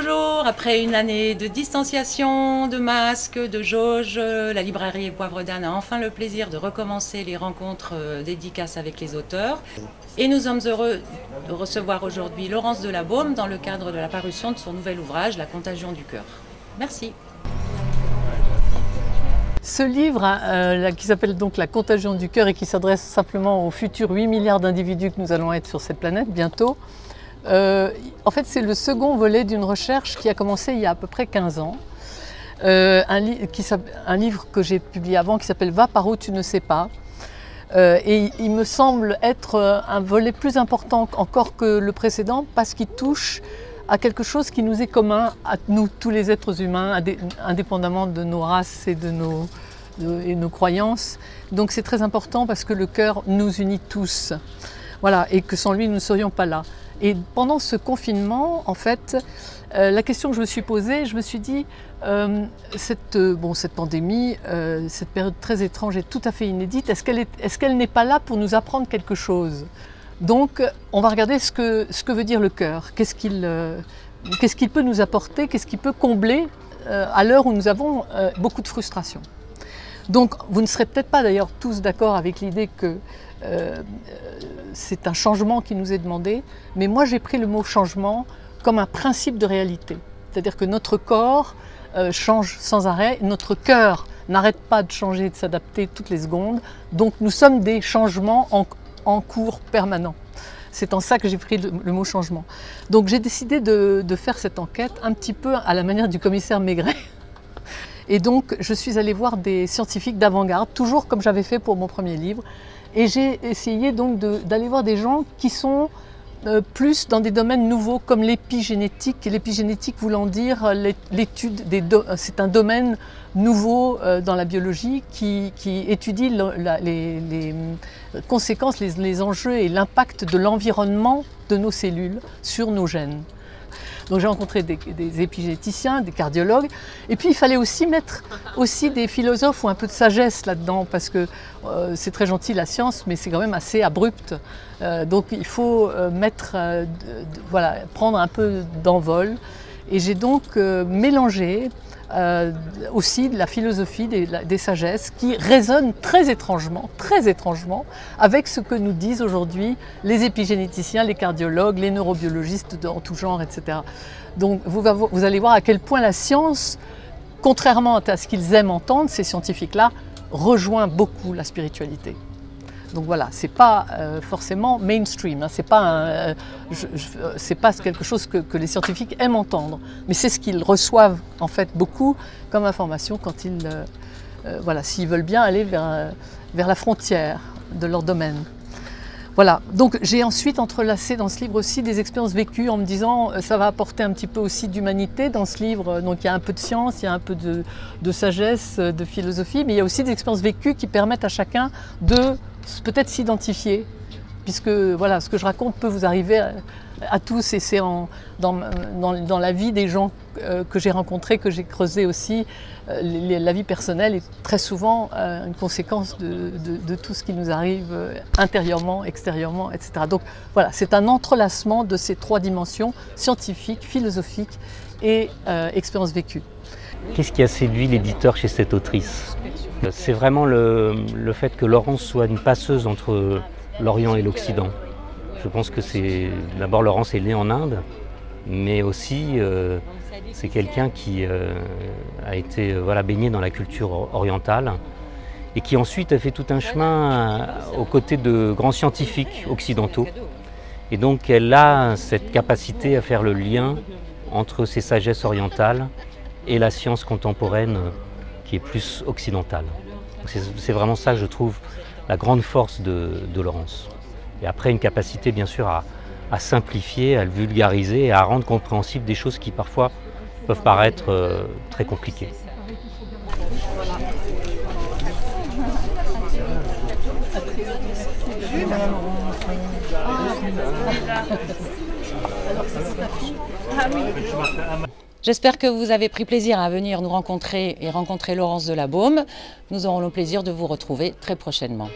bonjour. Après une année de distanciation, de masques, de jauge, la librairie Poivre d'Âne a enfin le plaisir de recommencer les rencontres dédicaces avec les auteurs. Et nous sommes heureux de recevoir aujourd'hui Laurence Delabaume dans le cadre de la parution de son nouvel ouvrage, La Contagion du cœur. Merci. Ce livre qui s'appelle donc La Contagion du cœur et qui s'adresse simplement aux futurs 8 milliards d'individus que nous allons être sur cette planète bientôt, en fait c'est le second volet d'une recherche qui a commencé il y a à peu près 15 ans. Un livre que j'ai publié avant qui s'appelle « Va par où tu ne sais pas ». Et il me semble être un volet plus important encore que le précédent parce qu'il touche à quelque chose qui nous est commun, à nous tous les êtres humains, indépendamment de nos races et de nos croyances. Donc c'est très important parce que le cœur nous unit tous. Voilà, et que sans lui nous ne serions pas là. Et pendant ce confinement, en fait, la question que je me suis posée, je me suis dit, cette pandémie, cette période très étrange et tout à fait inédite, est-ce qu'elle n'est pas là pour nous apprendre quelque chose? Donc, on va regarder ce que veut dire le cœur. Qu'est-ce qu'il peut nous apporter? Qu'est-ce qu'il peut combler à l'heure où nous avons beaucoup de frustration? Donc, vous ne serez peut-être pas d'ailleurs tous d'accord avec l'idée que c'est un changement qui nous est demandé, mais moi j'ai pris le mot changement comme un principe de réalité. C'est-à-dire que notre corps change sans arrêt, notre cœur n'arrête pas de changer et de s'adapter toutes les secondes, donc nous sommes des changements en cours permanent. C'est en ça que j'ai pris le mot changement. Donc j'ai décidé de faire cette enquête un petit peu à la manière du commissaire Maigret. Et donc je suis allée voir des scientifiques d'avant-garde, toujours comme j'avais fait pour mon premier livre. Et j'ai essayé donc d'aller voir des gens qui sont plus dans des domaines nouveaux comme l'épigénétique. L'épigénétique voulant dire l'étude c'est un domaine nouveau dans la biologie qui étudie les conséquences, les enjeux et l'impact de l'environnement de nos cellules sur nos gènes. Donc j'ai rencontré des épigénéticiens, des cardiologues, et puis il fallait aussi mettre des philosophes ou un peu de sagesse là-dedans, parce que c'est très gentil la science, mais c'est quand même assez abrupt. Donc il faut prendre un peu d'envol. Et j'ai donc mélangé aussi de la philosophie, des sagesses qui résonnent très étrangement avec ce que nous disent aujourd'hui les épigénéticiens, les cardiologues, les neurobiologistes en tout genre, etc. Donc vous allez voir à quel point la science, contrairement à ce qu'ils aiment entendre, ces scientifiques-là, rejoint beaucoup la spiritualité. Donc voilà, c'est pas forcément mainstream, hein, c'est pas quelque chose que les scientifiques aiment entendre, mais c'est ce qu'ils reçoivent en fait beaucoup comme information quand s'ils veulent bien aller vers la frontière de leur domaine. Voilà, donc j'ai ensuite entrelacé dans ce livre aussi des expériences vécues en me disant ça va apporter un petit peu aussi d'humanité dans ce livre. Donc il y a un peu de science, il y a un peu de sagesse, de philosophie, mais il y a aussi des expériences vécues qui permettent à chacun de peut-être s'identifier, puisque voilà, ce que je raconte peut vous arriver à tous, et c'est dans la vie des gens que j'ai rencontrés, que j'ai creusé aussi. La vie personnelle est très souvent une conséquence de tout ce qui nous arrive intérieurement, extérieurement, etc. Donc voilà, c'est un entrelacement de ces trois dimensions, scientifiques, philosophiques et expériences vécues. Qu'est-ce qui a séduit l'éditeur chez cette autrice? C'est vraiment le fait que Laurence soit une passeuse entre l'Orient et l'Occident. Je pense que d'abord Laurence est née en Inde, mais aussi c'est quelqu'un qui a été baigné dans la culture orientale et qui ensuite a fait tout un chemin aux côtés de grands scientifiques occidentaux. Et donc elle a cette capacité à faire le lien entre ces sagesses orientales et la science contemporaine qui est plus occidentale. C'est vraiment ça, je trouve, la grande force de Laurence. Et après, une capacité, bien sûr, à simplifier, à le vulgariser et à rendre compréhensible des choses qui, parfois, peuvent paraître très compliquées. J'espère que vous avez pris plaisir à venir nous rencontrer et rencontrer Laurence Delabaume. Nous aurons le plaisir de vous retrouver très prochainement.